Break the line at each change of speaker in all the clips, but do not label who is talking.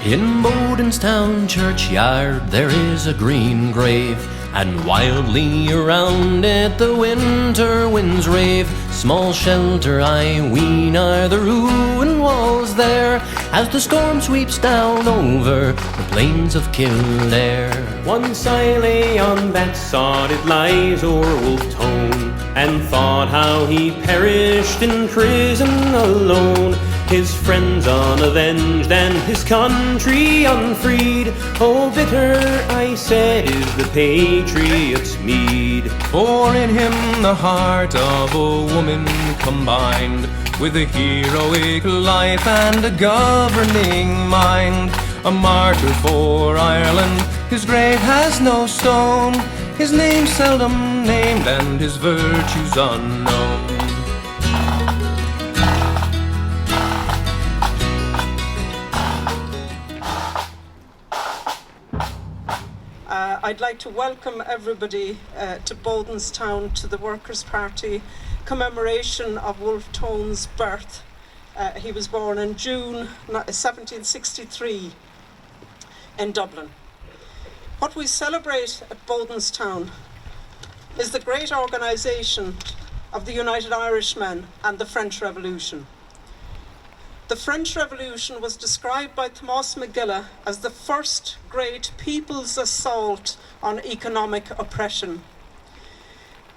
In Bodenstown churchyard there is a green grave, and wildly around it the winter winds rave. Small shelter I ween are the ruined walls there, as the storm sweeps down over the plains of Kildare.
Once I lay on that sod, it lies o'er Bodenstown, and thought how he perished in prison alone. His friends unavenged and his country unfreed. Oh, bitter, I said, is the patriot's meed.
For in him the heart of a woman combined, with a heroic life and a governing mind. A martyr for Ireland, his grave has no stone, his name seldom named and his virtues unknown.
I'd like to welcome everybody to Bodenstown, to the Workers' Party commemoration of Wolfe Tone's birth. He was born in June 1763 in Dublin. What we celebrate at Bodenstown is the great organisation of the United Irishmen and the French Revolution. The French Revolution was described by Thomas McGillah as the first great people's assault on economic oppression.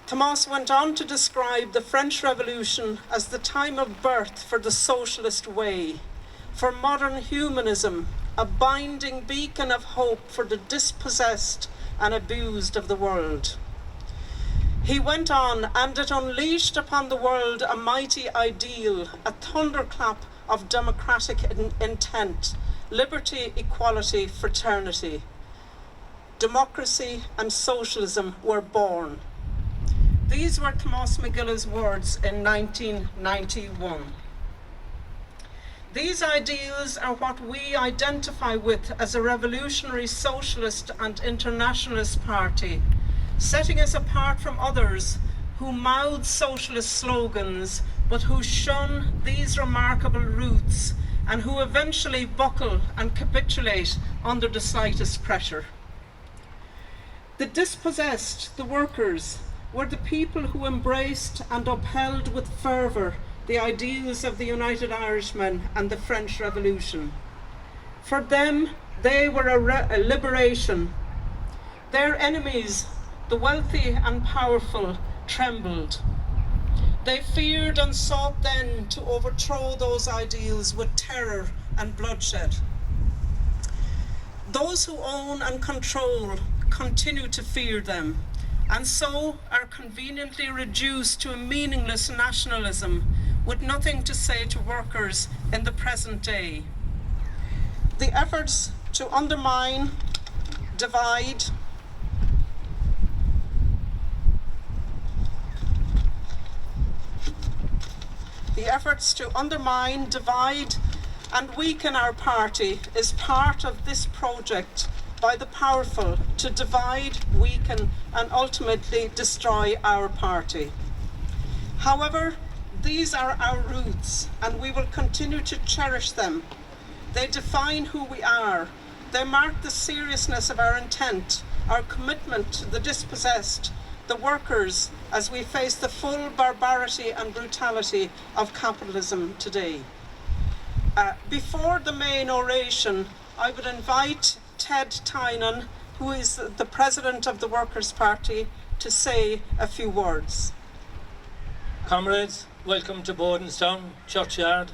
Thomas went on to describe the French Revolution as the time of birth for the socialist way, for modern humanism, a binding beacon of hope for the dispossessed and abused of the world. He went on, and it unleashed upon the world a mighty ideal, a thunderclap of democratic intent, liberty, equality, fraternity. Democracy and socialism were born. These were Thomas McGillah's words in 1991. These ideals are what we identify with as a revolutionary socialist and internationalist party, setting us apart from others who mouth socialist slogans but who shun these remarkable roots and who eventually buckle and capitulate under the slightest pressure. The dispossessed, the workers, were the people who embraced and upheld with fervour the ideals of the United Irishmen and the French Revolution. For them, they were a liberation. Their enemies, the wealthy and powerful, trembled. They feared and sought then to overthrow those ideals with terror and bloodshed. Those who own and control continue to fear them, and so are conveniently reduced to a meaningless nationalism with nothing to say to workers in the present day. The efforts to undermine, divide, and weaken our party is part of this project by the powerful to divide, weaken, and ultimately destroy our party. However, these are our roots, and we will continue to cherish them. They define who we are. They mark the seriousness of our intent, our commitment to the dispossessed, the workers, as we face the full barbarity and brutality of capitalism today. Before the main oration, I would invite Ted Tynan, who is the president of the Workers' Party, to say a few words.
Comrades, welcome to Bodenstown churchyard.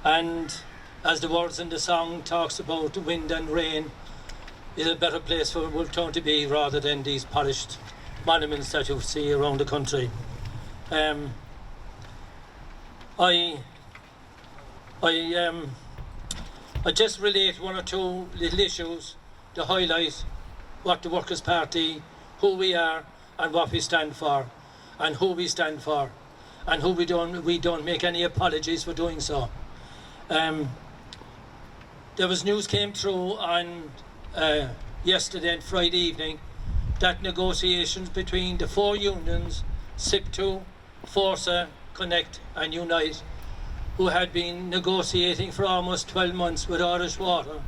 And as the words in the song talks about, the wind and rain is a better place for Wolfe Town to be rather than these polished monuments that you see around the country. I just relate one or two little issues to highlight what the Workers' Party, who we are and what we stand for, and who we stand for, and who we don't make any apologies for doing so. There was news came through on yesterday and Friday evening that negotiations between the four unions, SIP2, Forza, Connect and Unite who had been negotiating for almost 12 months with Irish Water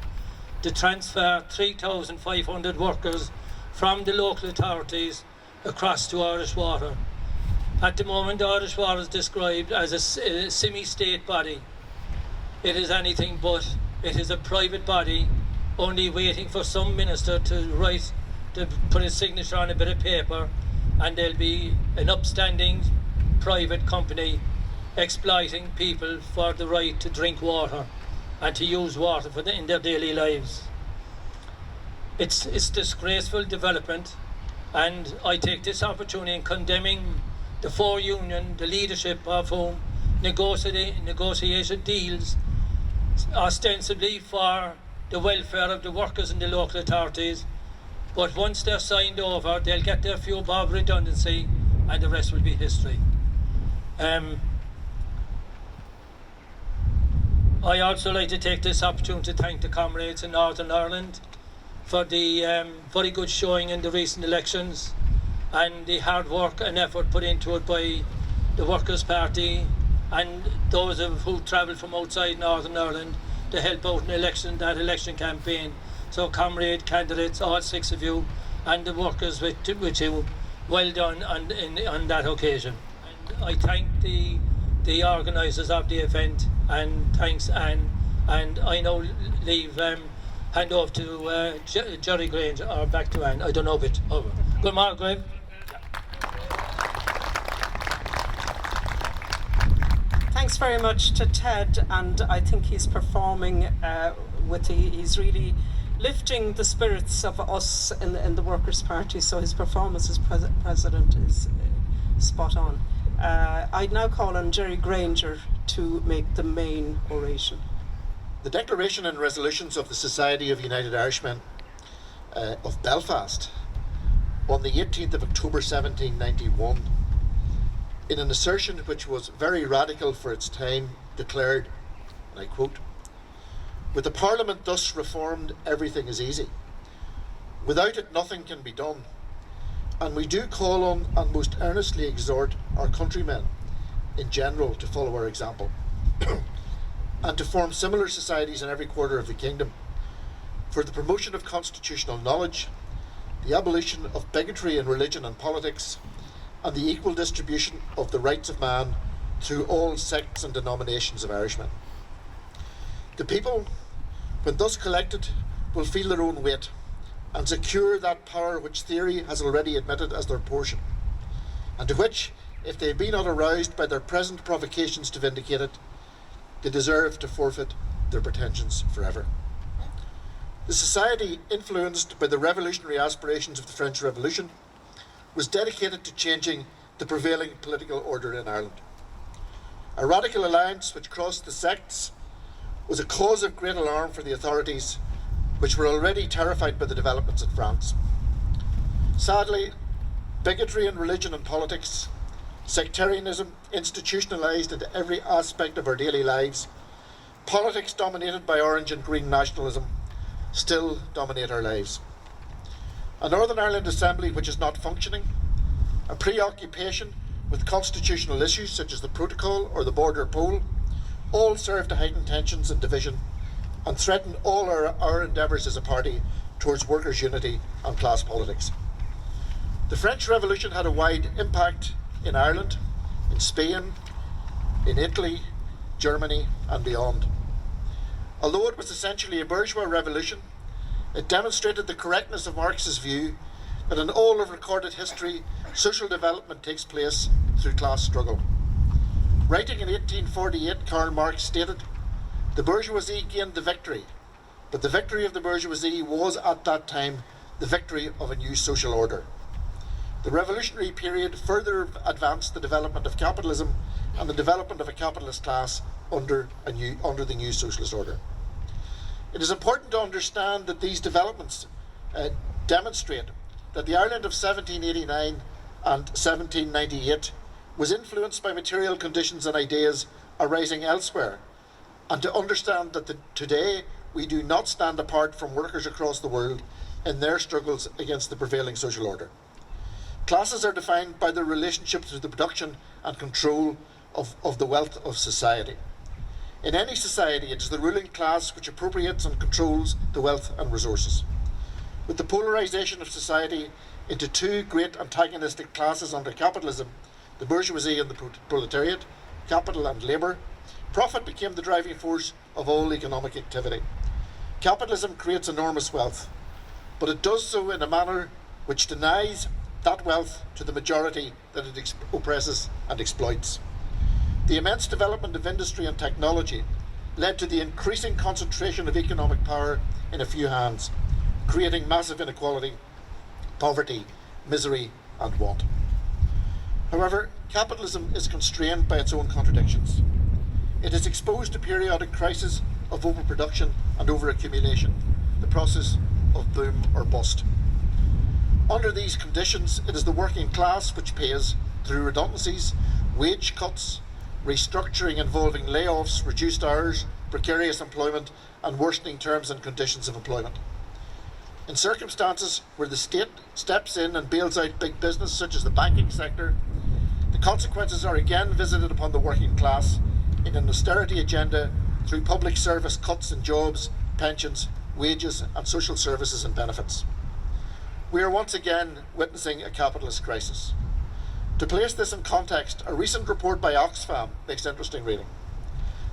to transfer 3,500 workers from the local authorities across to Irish Water. At the moment, Irish Water is described as a semi-state body. It is anything but. It is a private body only waiting for some minister to put his signature on a bit of paper, and there'll be an upstanding private company exploiting people for the right to drink water and to use water in their daily lives. It's disgraceful development, and I take this opportunity in condemning the four union, the leadership of whom negotiated deals ostensibly for the welfare of the workers in the local authorities, but once they're signed over, they'll get their few bob redundancy and the rest will be history. I also like to take this opportunity to thank the comrades in Northern Ireland for the very good showing in the recent elections and the hard work and effort put into it by the Workers' Party and those who travelled from outside Northern Ireland to help out in that election campaign. So comrade candidates, all six of you, and the workers with you, well done on that occasion. And I thank the organisers of the event, and thanks Anne, and I now hand over to Jerry Grange, or back to Anne, I don't know which. Over. Good morning, Graham.
Thanks very much to Ted, and I think he's performing he's really lifting the spirits of us in the Workers' Party, so his performance as president is spot on. I'd now call on Jerry Granger to make the main oration.
The Declaration and Resolutions of the Society of United Irishmen of Belfast on the 18th of October 1791, in an assertion which was very radical for its time, declared, and I quote, "With the Parliament thus reformed, everything is easy. Without it, nothing can be done. And we do call on and most earnestly exhort our countrymen in general to follow our example and to form similar societies in every quarter of the kingdom for the promotion of constitutional knowledge, the abolition of bigotry in religion and politics, and the equal distribution of the rights of man through all sects and denominations of Irishmen. The people, when thus collected, will feel their own weight and secure that power which theory has already admitted as their portion, and to which, if they be not aroused by their present provocations to vindicate it, they deserve to forfeit their pretensions forever." The society, influenced by the revolutionary aspirations of the French Revolution, was dedicated to changing the prevailing political order in Ireland. A radical alliance which crossed the sects was a cause of great alarm for the authorities, which were already terrified by the developments in France. Sadly, bigotry in religion and politics, sectarianism institutionalised into every aspect of our daily lives, politics dominated by orange and green nationalism, still dominate our lives. A Northern Ireland Assembly which is not functioning, a preoccupation with constitutional issues such as the Protocol or the Border Poll, all serve to heighten tensions and division and threaten all our endeavours as a party towards workers' unity and class politics. The French Revolution had a wide impact in Ireland, in Spain, in Italy, Germany and beyond. Although it was essentially a bourgeois revolution, it demonstrated the correctness of Marx's view that in all of recorded history, social development takes place through class struggle. Writing in 1848, Karl Marx stated, "The bourgeoisie gained the victory, but the victory of the bourgeoisie was at that time the victory of a new social order." The revolutionary period further advanced the development of capitalism and the development of a capitalist class under the new socialist order. It is important to understand that these developments demonstrate that the Ireland of 1789 and 1798 was influenced by material conditions and ideas arising elsewhere, and to understand that today we do not stand apart from workers across the world in their struggles against the prevailing social order. Classes are defined by their relationship to the production and control of the wealth of society. In any society, it is the ruling class which appropriates and controls the wealth and resources. With the polarisation of society into two great antagonistic classes under capitalism, the bourgeoisie and the proletariat, capital and labour, profit became the driving force of all economic activity. Capitalism creates enormous wealth, but it does so in a manner which denies that wealth to the majority that it oppresses and exploits. The immense development of industry and technology led to the increasing concentration of economic power in a few hands, creating massive inequality, poverty, misery and want. However, capitalism is constrained by its own contradictions. It is exposed to periodic crises of overproduction and overaccumulation, the process of boom or bust. Under these conditions, it is the working class which pays through redundancies, wage cuts, restructuring involving layoffs, reduced hours, precarious employment and worsening terms and conditions of employment. In circumstances where the state steps in and bails out big business such as the banking sector, the consequences are again visited upon the working class in an austerity agenda through public service cuts in jobs, pensions, wages and social services and benefits. We are once again witnessing a capitalist crisis. To place this in context, a recent report by Oxfam makes interesting reading.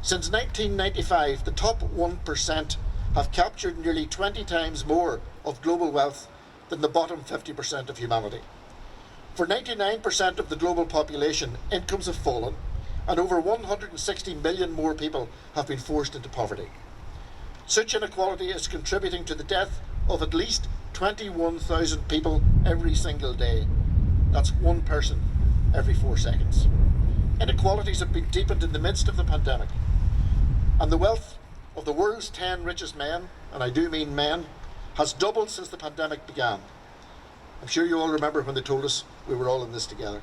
Since 1995, the top 1% have captured nearly 20 times more of global wealth than the bottom 50% of humanity. For 99% of the global population, incomes have fallen, and over 160 million more people have been forced into poverty. Such inequality is contributing to the death of at least 21,000 people every single day. That's one person every 4 seconds. Inequalities have been deepened in the midst of the pandemic, and the wealth of the world's 10 richest men, and I do mean men, has doubled since the pandemic began. I'm sure you all remember when they told us we were all in this together.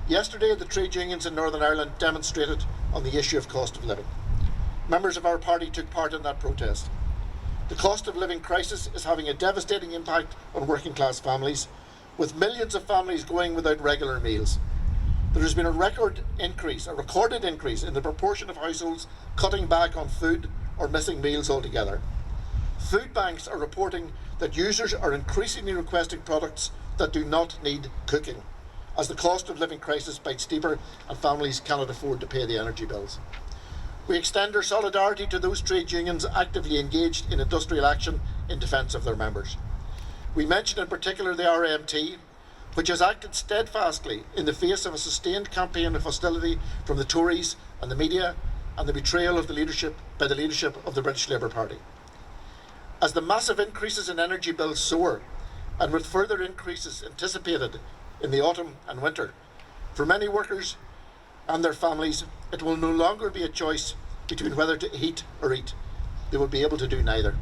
Yesterday, the trade unions in Northern Ireland demonstrated on the issue of cost of living. Members of our party took part in that protest. The cost of living crisis is having a devastating impact on working class families, with millions of families going without regular meals. There has been a recorded increase in the proportion of households cutting back on food or missing meals altogether. Food banks are reporting that users are increasingly requesting products that do not need cooking, as the cost of living crisis bites deeper and families cannot afford to pay the energy bills. We extend our solidarity to those trade unions actively engaged in industrial action in defence of their members. We mention in particular the RMT, which has acted steadfastly in the face of a sustained campaign of hostility from the Tories and the media and the betrayal of the leadership of the British Labour Party. As the massive increases in energy bills soar, and with further increases anticipated in the autumn and winter, for many workers and their families, it will no longer be a choice between whether to heat or eat. They will be able to do neither.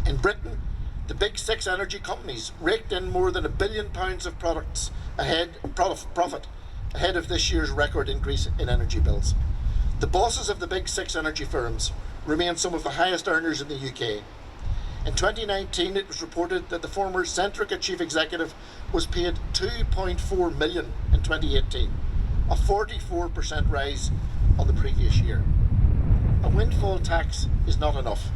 In Britain, the big 6 energy companies raked in more than £1 billion of profit ahead of this year's record increase in energy bills. The bosses of the big 6 energy firms remain some of the highest earners in the UK. In 2019, it was reported that the former Centrica chief executive was paid £2.4 million in 2018, a 44% rise on the previous year. A windfall tax is not enough.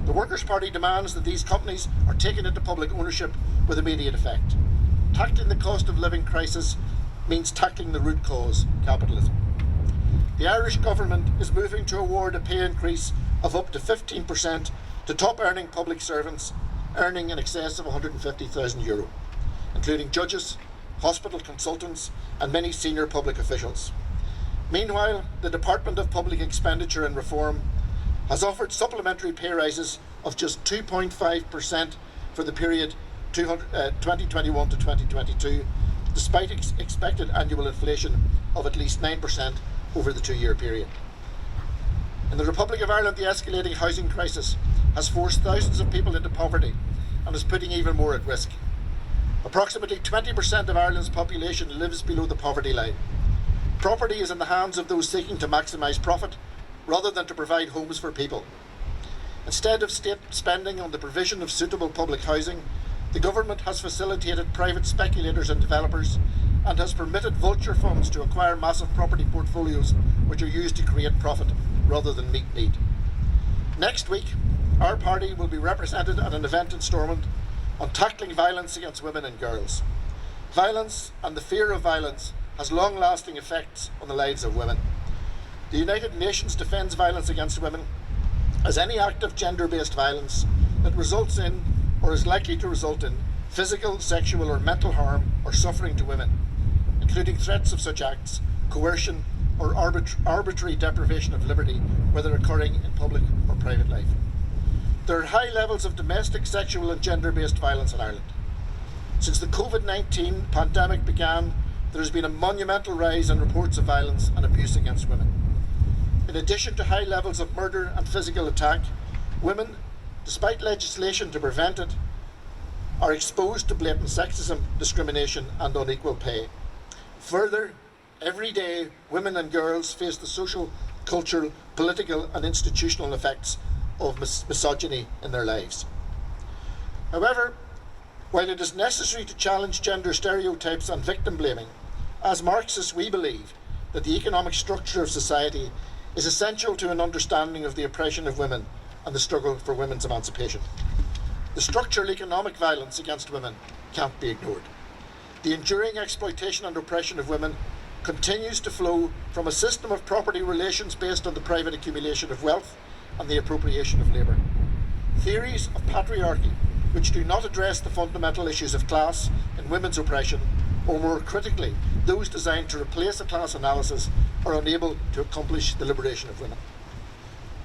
The Workers' Party demands that these companies are taken into public ownership with immediate effect. Tackling the cost of living crisis means tackling the root cause, capitalism. The Irish government is moving to award a pay increase of up to 15% to top earning public servants earning in excess of €150,000, including judges, hospital consultants and many senior public officials. Meanwhile, the Department of Public Expenditure and Reform has offered supplementary pay rises of just 2.5% for the period 2021 to 2022, despite expected annual inflation of at least 9% over the 2-year period. In the Republic of Ireland, the escalating housing crisis has forced thousands of people into poverty and is putting even more at risk. Approximately 20% of Ireland's population lives below the poverty line. Property is in the hands of those seeking to maximise profit rather than to provide homes for people. Instead of state spending on the provision of suitable public housing, the government has facilitated private speculators and developers and has permitted vulture funds to acquire massive property portfolios which are used to create profit. rather than meet need. Next week, our party will be represented at an event in Stormont on tackling violence against women and girls. Violence and the fear of violence has long-lasting effects on the lives of women. The United Nations defends violence against women as any act of gender-based violence that results in or is likely to result in physical, sexual or mental harm or suffering to women, including threats of such acts, coercion or arbitrary deprivation of liberty, whether occurring in public or private life. There are high levels of domestic, sexual and gender-based violence in Ireland. Since the COVID-19 pandemic began, there has been a monumental rise in reports of violence and abuse against women. In addition to high levels of murder and physical attack, women, despite legislation to prevent it, are exposed to blatant sexism, discrimination and unequal pay. Further, every day women and girls face the social, cultural, political and institutional effects of misogyny in their lives. However, while it is necessary to challenge gender stereotypes and victim blaming, as Marxists we believe that the economic structure of society is essential to an understanding of the oppression of women and the struggle for women's emancipation. The structural economic violence against women can't be ignored. The enduring exploitation and oppression of women continues to flow from a system of property relations based on the private accumulation of wealth and the appropriation of labour. Theories of patriarchy which do not address the fundamental issues of class and women's oppression, or more critically, those designed to replace a class analysis, are unable to accomplish the liberation of women.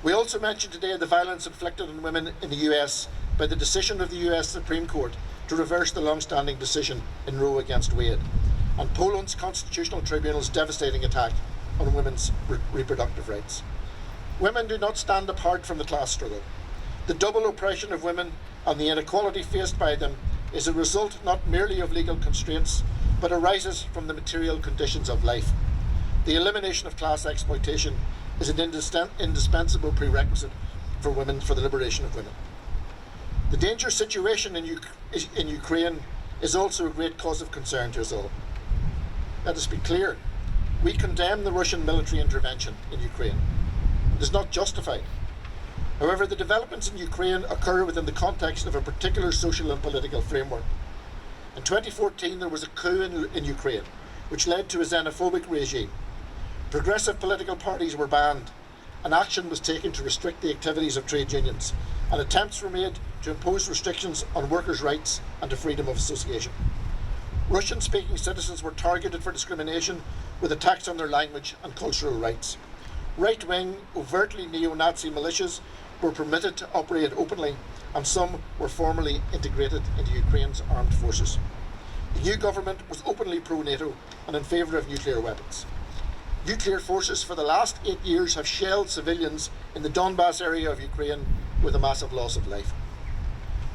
We also mentioned today the violence inflicted on women in the US by the decision of the US Supreme Court to reverse the long-standing decision in Roe against Wade, and Poland's Constitutional Tribunal's devastating attack on women's reproductive rights. Women do not stand apart from the class struggle. The double oppression of women and the inequality faced by them is a result not merely of legal constraints, but arises from the material conditions of life. The elimination of class exploitation is an indispensable prerequisite for women, for the liberation of women. The dangerous situation in Ukraine is also a great cause of concern to us all. Let us be clear, we condemn the Russian military intervention in Ukraine. It is not justified. However, the developments in Ukraine occur within the context of a particular social and political framework. In 2014, there was a coup in Ukraine, which led to a xenophobic regime. Progressive political parties were banned, and action was taken to restrict the activities of trade unions, and attempts were made to impose restrictions on workers' rights and to freedom of association. Russian-speaking citizens were targeted for discrimination, with attacks on their language and cultural rights. Right-wing, overtly neo-Nazi militias were permitted to operate openly, and some were formally integrated into Ukraine's armed forces. The new government was openly pro-NATO and in favour of nuclear weapons. Nuclear forces for the last 8 years have shelled civilians in the Donbass area of Ukraine with a massive loss of life.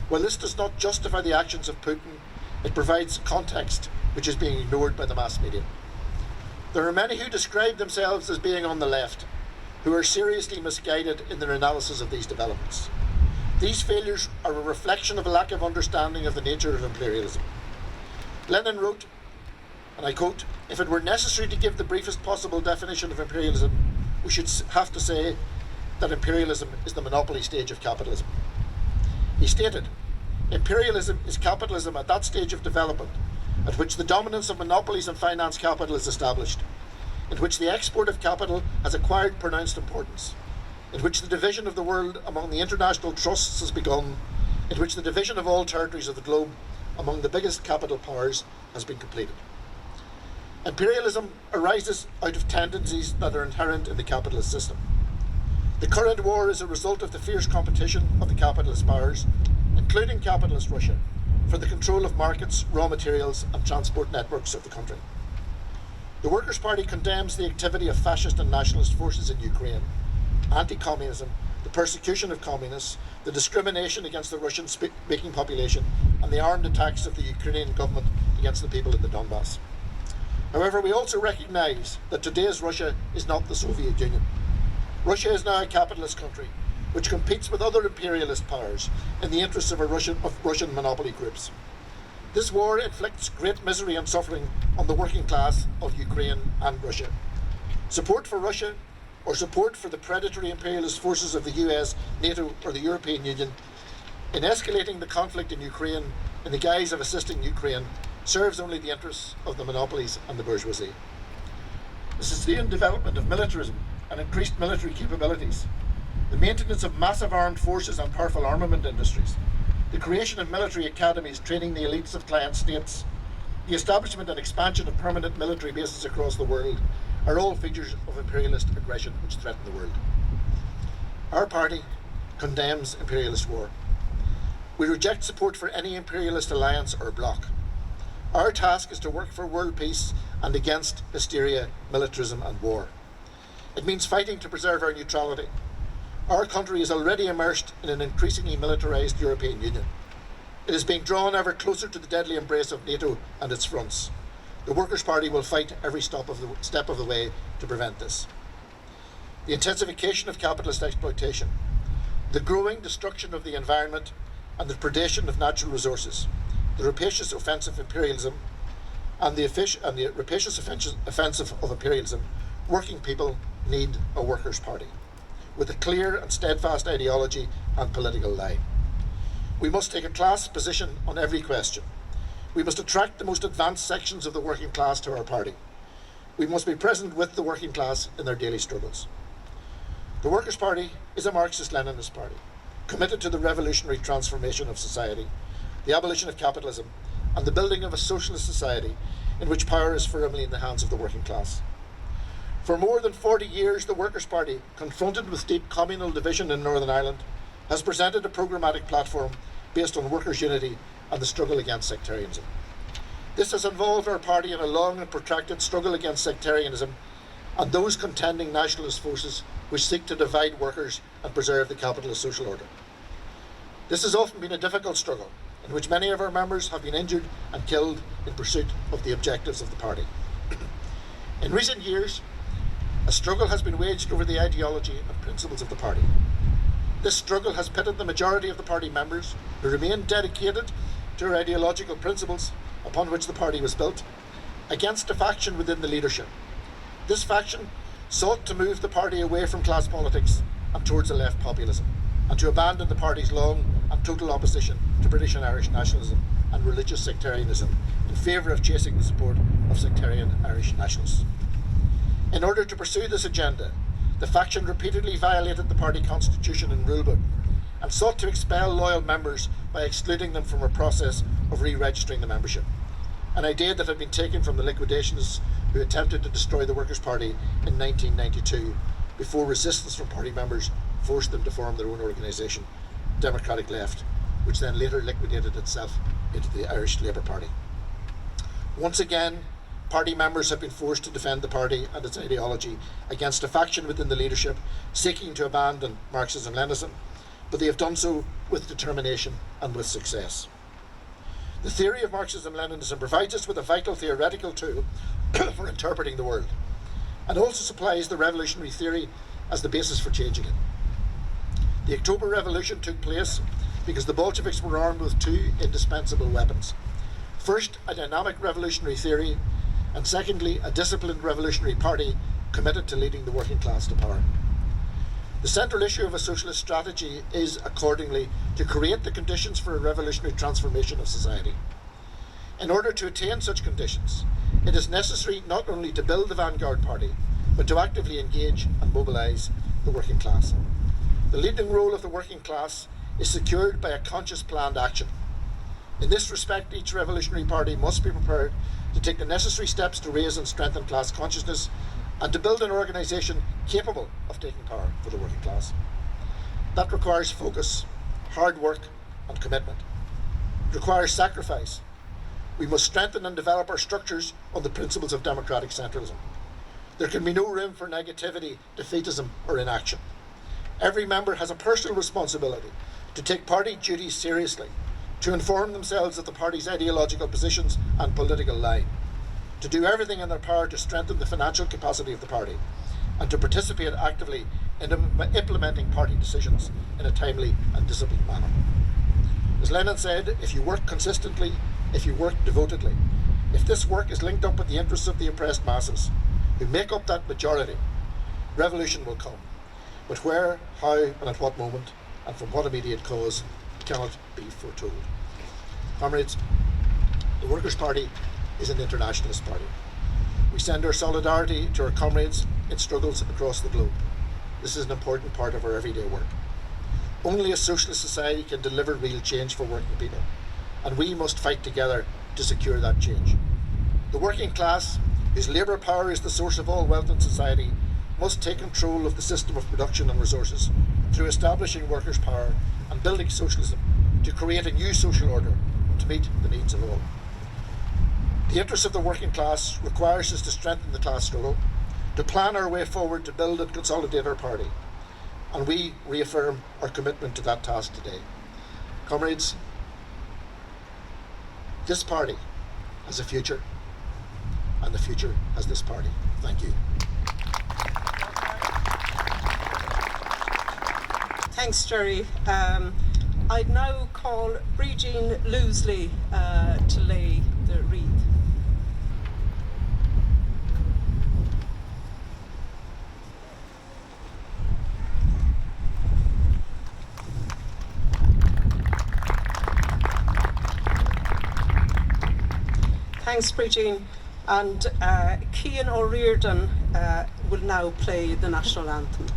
While this does not justify the actions of Putin, it provides context which is being ignored by the mass media. There are many who describe themselves as being on the left, who are seriously misguided in their analysis of these developments. These failures are a reflection of a lack of understanding of the nature of imperialism. Lenin wrote, and I quote, "If it were necessary to give the briefest possible definition of imperialism, we should have to say that imperialism is the monopoly stage of capitalism." He stated, "Imperialism is capitalism at that stage of development at which the dominance of monopolies and finance capital is established, in which the export of capital has acquired pronounced importance, in which the division of the world among the international trusts has begun, in which the division of all territories of the globe among the biggest capital powers has been completed." Imperialism arises out of tendencies that are inherent in the capitalist system. The current war is a result of the fierce competition of the capitalist powers, including capitalist Russia, for the control of markets, raw materials and transport networks of the country. The Workers' Party condemns the activity of fascist and nationalist forces in Ukraine, anti-communism, the persecution of communists, the discrimination against the Russian-speaking population, and the armed attacks of the Ukrainian government against the people in the Donbass. However, we also recognise that today's Russia is not the Soviet Union. Russia is now a capitalist country, which competes with other imperialist powers in the interests of Russian monopoly groups. This war inflicts great misery and suffering on the working class of Ukraine and Russia. Support for Russia or support for the predatory imperialist forces of the US, NATO, or the European Union in escalating the conflict in Ukraine in the guise of assisting Ukraine serves only the interests of the monopolies and the bourgeoisie. The sustained development of militarism and increased military capabilities, the maintenance of massive armed forces and powerful armament industries, the creation of military academies training the elites of client states, the establishment and expansion of permanent military bases across the world are all features of imperialist aggression which threaten the world. Our party condemns imperialist war. We reject support for any imperialist alliance or bloc. Our task is to work for world peace and against hysteria, militarism and war. It means fighting to preserve our neutrality. Our country is already immersed in an increasingly militarised European Union. It is being drawn ever closer to the deadly embrace of NATO and its fronts. The Workers' Party will fight every step of the way to prevent this. The intensification of capitalist exploitation, the growing destruction of the environment and the predation of natural resources, the rapacious offensive imperialism and the rapacious offensive of imperialism, working people need a Workers' Party with a clear and steadfast ideology and political line. We must take a class position on every question. We must attract the most advanced sections of the working class to our party. We must be present with the working class in their daily struggles. The Workers' Party is a Marxist-Leninist party, committed to the revolutionary transformation of society, the abolition of capitalism, and the building of a socialist society in which power is firmly in the hands of the working class. For more than 40 years, the Workers' Party, confronted with deep communal division in Northern Ireland, has presented a programmatic platform based on workers' unity and the struggle against sectarianism. This has involved our party in a long and protracted struggle against sectarianism and those contending nationalist forces which seek to divide workers and preserve the capitalist social order. This has often been a difficult struggle in which many of our members have been injured and killed in pursuit of the objectives of the party. In recent years, a struggle has been waged over the ideology and principles of the party. This struggle has pitted the majority of the party members who remain dedicated to our ideological principles upon which the party was built against a faction within the leadership. This faction sought to move the party away from class politics and towards a left populism, and to abandon the party's long and total opposition to British and Irish nationalism and religious sectarianism in favour of chasing the support of sectarian Irish nationalists. In order to pursue this agenda, the faction repeatedly violated the party constitution and rulebook and sought to expel loyal members by excluding them from a process of re-registering the membership, an idea that had been taken from the liquidationists who attempted to destroy the Workers' Party in 1992 before resistance from party members forced them to form their own organisation, Democratic Left, which then later liquidated itself into the Irish Labour Party. Once again, party members have been forced to defend the party and its ideology against a faction within the leadership seeking to abandon Marxism-Leninism, but they have done so with determination and with success. The theory of Marxism-Leninism provides us with a vital theoretical tool for interpreting the world, and also supplies the revolutionary theory as the basis for changing it. The October Revolution took place because the Bolsheviks were armed with two indispensable weapons. First, a dynamic revolutionary theory, and secondly, a disciplined revolutionary party committed to leading the working class to power. The central issue of a socialist strategy is, accordingly, to create the conditions for a revolutionary transformation of society. In order to attain such conditions, it is necessary not only to build the vanguard party, but to actively engage and mobilise the working class. The leading role of the working class is secured by a conscious planned action. In this respect, each revolutionary party must be prepared to take the necessary steps to raise and strengthen class consciousness and to build an organisation capable of taking power for the working class. That requires focus, hard work and commitment. It requires sacrifice. We must strengthen and develop our structures on the principles of democratic centralism. There can be no room for negativity, defeatism or inaction. Every member has a personal responsibility to take party duties seriously, to inform themselves of the party's ideological positions and political line, to do everything in their power to strengthen the financial capacity of the party, and to participate actively in implementing party decisions in a timely and disciplined manner. As Lenin said, if you work consistently, if you work devotedly, if this work is linked up with the interests of the oppressed masses, who make up that majority, Revolution will come, but where, how, and at what moment, and from what immediate cause, cannot be foretold. Comrades, the Workers' Party is an internationalist party. We send our solidarity to our comrades in struggles across the globe. This is an important part of our everyday work. Only a socialist society can deliver real change for working people, and we must fight together to secure that change. The working class, whose labour power is the source of all wealth in society, must take control of the system of production and resources through establishing workers' power and building socialism to create a new social order to meet the needs of all. The interest of the working class requires us to strengthen the class struggle, to plan our way forward to build and consolidate our party, and we reaffirm our commitment to that task today. Comrades, this party has a future, and the future has this party. Thank you.
Thanks, Jerry. I'd now call Bríd Loosley to lay the wreath. Thanks, Bríd. And Cian O'Riordan will now play the national anthem.